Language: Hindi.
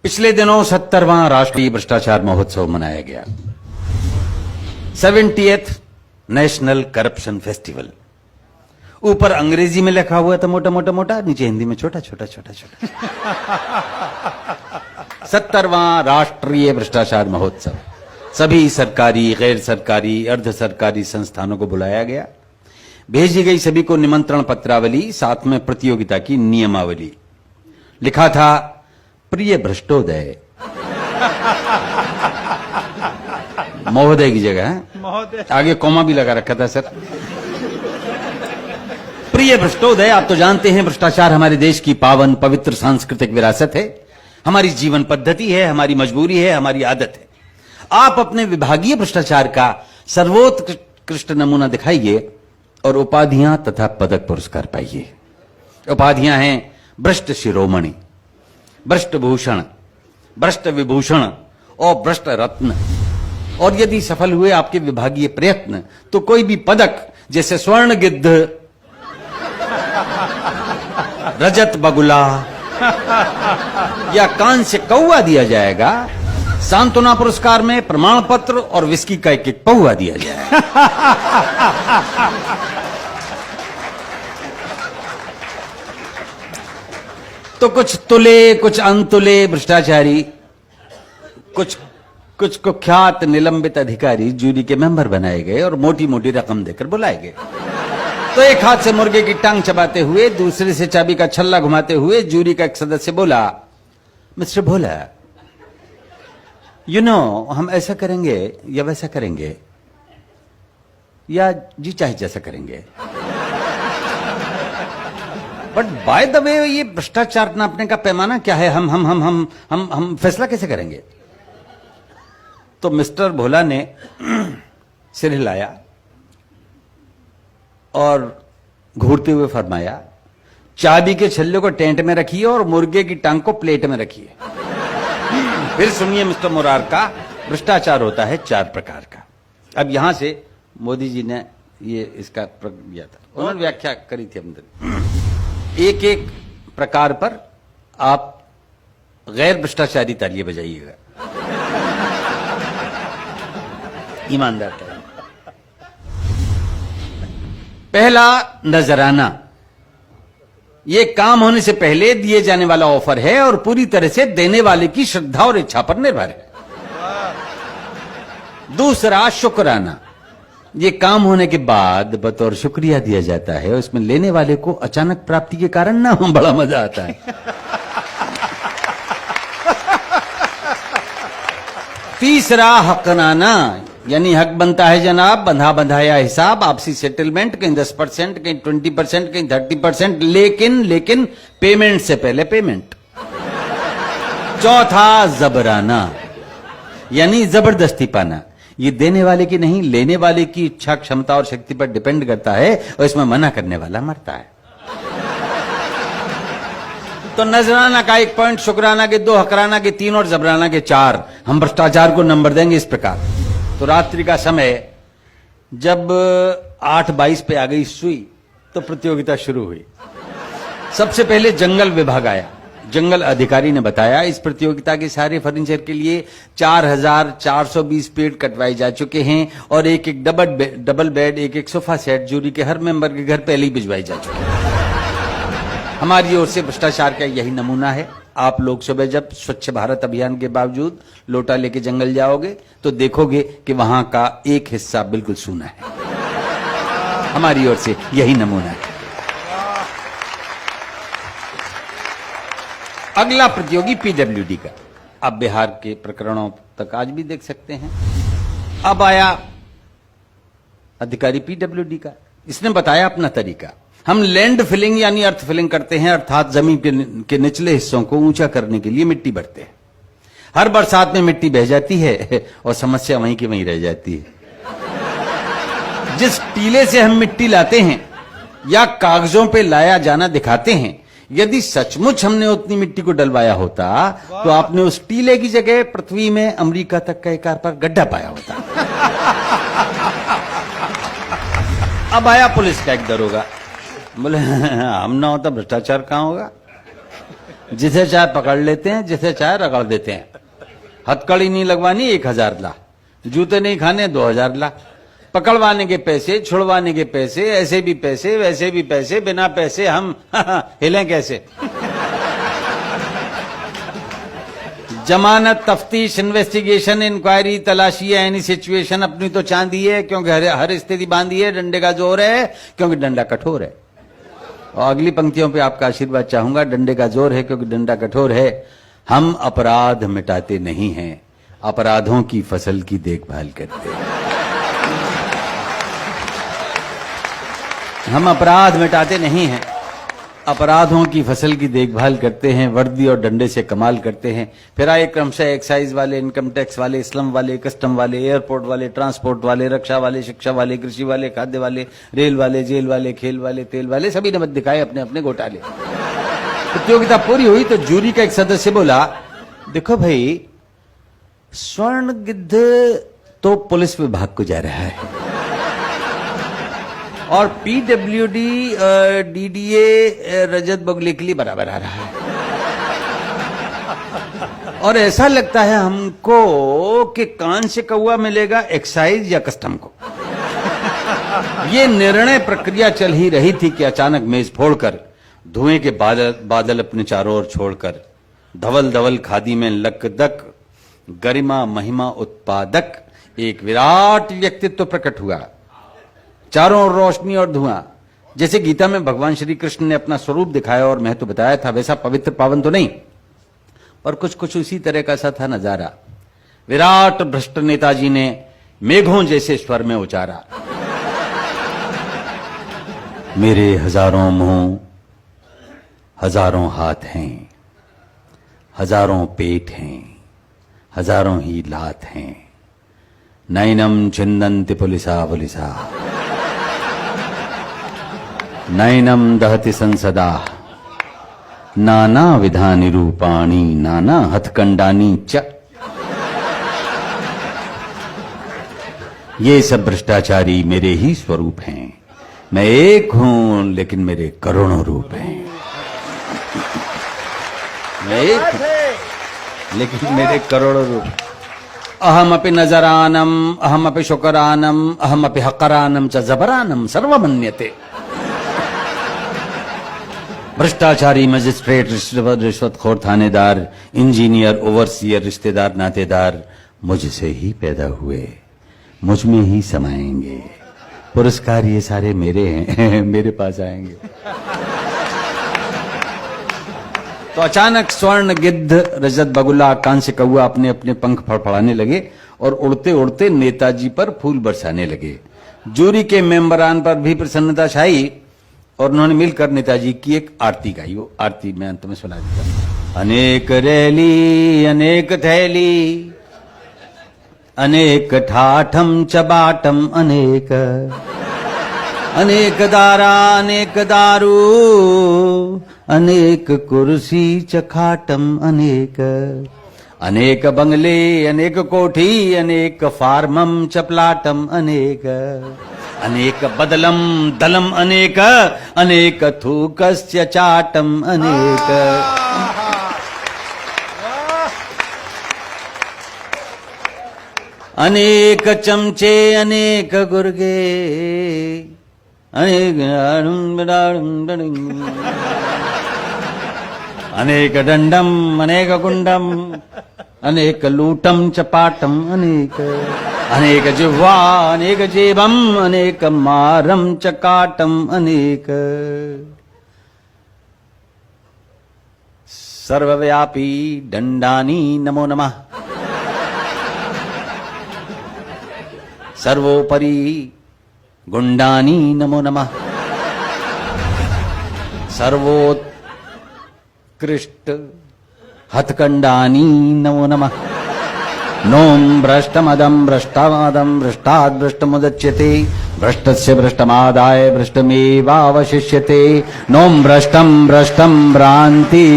पिछले दिनों 70वां राष्ट्रीय भ्रष्टाचार महोत्सव मनाया गया। 70th national corruption festival. ऊपर अंग्रेजी में लिखा हुआ था मोटा मोटा मोटा, नीचे हिंदी में छोटा छोटा छोटा छोटा। 70वां राष्ट्रीय भ्रष्टाचार महोत्सव। सभी सरकारी, गैर सरकारी, अर्ध सरकारी संस्थानों को बुलाया गया। भेजी गई सभी को निमंत्रण पत्रावली, साथ में प्रतियोगिता की नियमावली। लिखा था प्रिय भ्रष्टोदय। महोदय की जगह है, आगे कॉमा भी लगा रखा था सर। प्रिय भ्रष्टोदय, आप तो जानते हैं भ्रष्टाचार हमारे देश की पावन पवित्र सांस्कृतिक विरासत है, हमारी जीवन पद्धति है, हमारी मजबूरी है, हमारी आदत है। आप अपने विभागीय भ्रष्टाचार का सर्वोत्कृष्ट नमूना दिखाइए और उपाधियां तथा पदक पुरस्कार पाइए। उपाधियां हैं भ्रष्ट शिरोमणि, भ्रष्ट भूषण, भ्रष्ट विभूषण और भ्रष्ट रत्न। और यदि सफल हुए आपके विभागीय प्रयत्न तो कोई भी पदक, जैसे स्वर्ण गिद्ध, रजत बगुला या कांस्य कौवा दिया जाएगा। सांत्वना पुरस्कार में प्रमाण पत्र और विस्की का एक पौवा दिया जाएगा। तो कुछ तुले, कुछ अनतुले भ्रष्टाचारी, कुछ कुख्यात निलंबित अधिकारी जूरी के मेंबर बनाए गए और मोटी मोटी रकम देकर बुलाए गए। तो एक हाथ से मुर्गे की टांग चबाते हुए, दूसरे से चाबी का छल्ला घुमाते हुए जूरी का एक सदस्य बोला, मिस्टर भोला, हम ऐसा करेंगे या वैसा करेंगे, या जी चाहे जैसा करेंगे। बट बाय द वे, ये भ्रष्टाचार नापने का पैमाना क्या है? हम फैसला कैसे करेंगे? तो मिस्टर भोला ने सिर हिलाया और घूरते हुए फरमाया, चाबी के छल्ले को टेंट में रखिए और मुर्गे की टांग को प्लेट में रखिए। फिर सुनिए मिस्टर मुरार का, भ्रष्टाचार होता है 4 प्रकार का। अब यहां से मोदी जी ने ये इसका दिया था, उन्होंने व्याख्या करी थी अंदर। एक एक प्रकार पर आप गैर भ्रष्टाचारी तालियां बजाइएगा, ईमानदार तालियां। पहला, नजराना। ये काम होने से पहले दिए जाने वाला ऑफर है और पूरी तरह से देने वाले की श्रद्धा और इच्छा पर निर्भर है। दूसरा, शुक्राना। ये काम होने के बाद बतौर शुक्रिया दिया जाता है, उसमें लेने वाले को अचानक प्राप्ति के कारण ना बड़ा मजा आता है। तीसरा, हकनाना, यानी हक बनता है जनाब, बंधा बंधाया हिसाब, आपसी सेटलमेंट, कहीं 10%, कहीं 20%, कहीं 30%, लेकिन पेमेंट से पहले पेमेंट। चौथा, जबराना, यानी जबरदस्ती पाना। ये देने वाले की नहीं, लेने वाले की इच्छा, क्षमता और शक्ति पर डिपेंड करता है और इसमें मना करने वाला मरता है। तो नजराना का 1 पॉइंट, शुक्राना के 2, हकराना के 3 और जबराना के 4। हम भ्रष्टाचार को नंबर देंगे इस प्रकार। तो रात्रि का समय जब 8:22 पे आ गई सुई तो प्रतियोगिता शुरू हुई। सबसे पहले जंगल विभाग आया। जंगल अधिकारी ने बताया, इस प्रतियोगिता के सारे फर्नीचर के लिए 4420 पेड़ कटवाए जा चुके हैं और एक डबल बेड, एक सोफा सेट जूरी के हर मेंबर के घर पहले ही भिजवाई जा चुके हैं। हमारी ओर से भ्रष्टाचार का यही नमूना है। आप लोग सुबह जब स्वच्छ भारत अभियान के बावजूद लोटा लेके जंगल जाओगे तो देखोगे कि वहां का एक हिस्सा बिल्कुल सूना है। हमारी ओर से यही नमूना है। अगला प्रतियोगी पीडब्ल्यूडी का। आप बिहार के प्रकरणों तक आज भी देख सकते हैं। अब आया अधिकारी पीडब्ल्यूडी का। इसने बताया अपना तरीका। हम लैंड फिलिंग यानी अर्थ फिलिंग करते हैं, अर्थात जमीन के निचले हिस्सों को ऊंचा करने के लिए मिट्टी भरते हैं। हर बरसात में मिट्टी बह जाती है और समस्या वहीं की वहीं रह जाती है। जिस टीले से हम मिट्टी लाते हैं या कागजों पे लाया जाना दिखाते हैं, यदि सचमुच हमने उतनी मिट्टी को डलवाया होता तो आपने उस टीले की जगह पृथ्वी में अमेरिका तक का एक पर गड्ढा पाया होता। अब आया पुलिस का एक दरोगा। बोले हम ना होता भ्रष्टाचार कहां होगा। जिसे चाहे पकड़ लेते हैं, जिसे चाहे रगड़ देते हैं। हथकड़ी नहीं लगवानी 1000 ला, जूते नहीं खाने 2000 ला, पकड़वाने के पैसे, छुड़वाने के पैसे, ऐसे भी पैसे वैसे भी पैसे, बिना पैसे हम हिलें कैसे। जमानत, तफ्तीश, इन्वेस्टिगेशन, इंक्वायरी, तलाशी है, एनी सिचुएशन अपनी तो चांदी है क्योंकि हर स्थिति बांधी है, डंडे का जोर है क्योंकि डंडा कठोर है। और अगली पंक्तियों पे आपका आशीर्वाद चाहूंगा। डंडे का जोर है क्योंकि डंडा कठोर है। हम अपराध मिटाते नहीं हैं, अपराधों की फसल की देखभाल करते हैं। हम अपराध मिटाते नहीं हैं, अपराधों की फसल की देखभाल करते हैं। वर्दी और डंडे से कमाल करते हैं। फिर आए क्रमशः एक्साइज वाले, इनकम टैक्स वाले, स्लम वाले, कस्टम वाले, एयरपोर्ट वाले, ट्रांसपोर्ट वाले, रक्षा वाले, शिक्षा वाले, कृषि वाले, खाद्य वाले, रेल वाले, जेल वाले, खेल वाले, तेल वाले, सभी ने मत दिखाए अपने अपने घोटाले। प्रतियोगिता पूरी हुई तो जूरी का एक सदस्य बोला, देखो भाई, स्वर्ण गिद्ध तो पुलिस विभाग को जा रहा है और पीडब्ल्यूडी डीडीए रजत बगुले के लिए बराबर आ रहा है, और ऐसा लगता है हमको कि कान से कौवा मिलेगा एक्साइज या कस्टम को। ये निर्णय प्रक्रिया चल ही रही थी कि अचानक मेज फोड़कर, धुएं के बादल अपने चारों ओर छोड़कर, धवल धवल खादी में लकदक, गरिमा महिमा उत्पादक एक विराट व्यक्तित्व प्रकट हुआ। चारों ओर रोशनी और धुआं। जैसे गीता में भगवान श्री कृष्ण ने अपना स्वरूप दिखाया और महत्व बताया था, वैसा पवित्र पावन तो नहीं, पर कुछ कुछ उसी तरह का सा था नजारा। विराट भ्रष्ट नेताजी ने मेघों जैसे स्वर में उचारा, मेरे हजारों मुंह, हजारों हाथ हैं, हजारों पेट हैं, हजारों ही लात हैं, नैनम छिन्दन्ति पुलिसा पुलिसा, नैनम दहति संसदा, नाना विधानि रूपाणि, नाना हथकंडानी च। ये सब भ्रष्टाचारी मेरे ही स्वरूप हैं। मैं एक हूं लेकिन मेरे करोड़ों रूप हैं। मैं एक हूं लेकिन मेरे करोड़ों रूप। अहमपि नजरानम, अहमपि शुकरानम, अहमपि हकरानम च जबरानम सर्वमन्यते। भ्रष्टाचारी, मजिस्ट्रेट, रिश्वतखोर, थानेदार, इंजीनियर, ओवरसियर, रिश्तेदार, नातेदार मुझसे ही पैदा हुए, मुझ में ही समाएंगे। पुरस्कार ये सारे मेरे हैं, मेरे पास आएंगे। तो अचानक स्वर्ण गिद्ध, रजत बगुला, कांस्य कौवा अपने अपने पंख फड़फड़ाने लगे और उड़ते उड़ते नेताजी पर फूल बरसाने लगे। जूरी के मेंबरान पर भी प्रसन्नता छाई और उन्होंने मिलकर नेताजी की एक आरती गाई। वो आरती मैं अंत में सुना देता हूं। अनेक रैली, अनेक थैली, अनेक ठाठम चबाटम अनेक, अनेक दारा, अनेक दारू, अनेक कुर्सी चखाटम अनेक, अनेक बंगले, अनेक कोठी, अनेक फार्मम चपलाटम अनेक, अनेक बदलम दलम अनेक, अनेक थूकस्य चाटम अनेक। अनेक चमचे, अनेक गुर्गे, अनेक अनेक दंडम, अनेक गुंडम, अनेक लूटम चपाटम अनेक, अनेक जिह्वा, अनेक जेबम, अनेक मारम चकाटम अनेक। सर्वव्यापी दंडानी नमो नमः, सर्वोपरि गुंडानी नमो नमः, सर्वोत्कृष्ट हथकंडानी नमो नमः। नोम भ्रष्टमदम भ्रष्टादम भ्रष्टाद् भ्रष्टमुदच्यते, भ्रष्टस्य भ्रष्टमादाय भ्रष्टमेवावशिष्यते। नोम भ्रष्टम भ्रष्टम भ्रांति।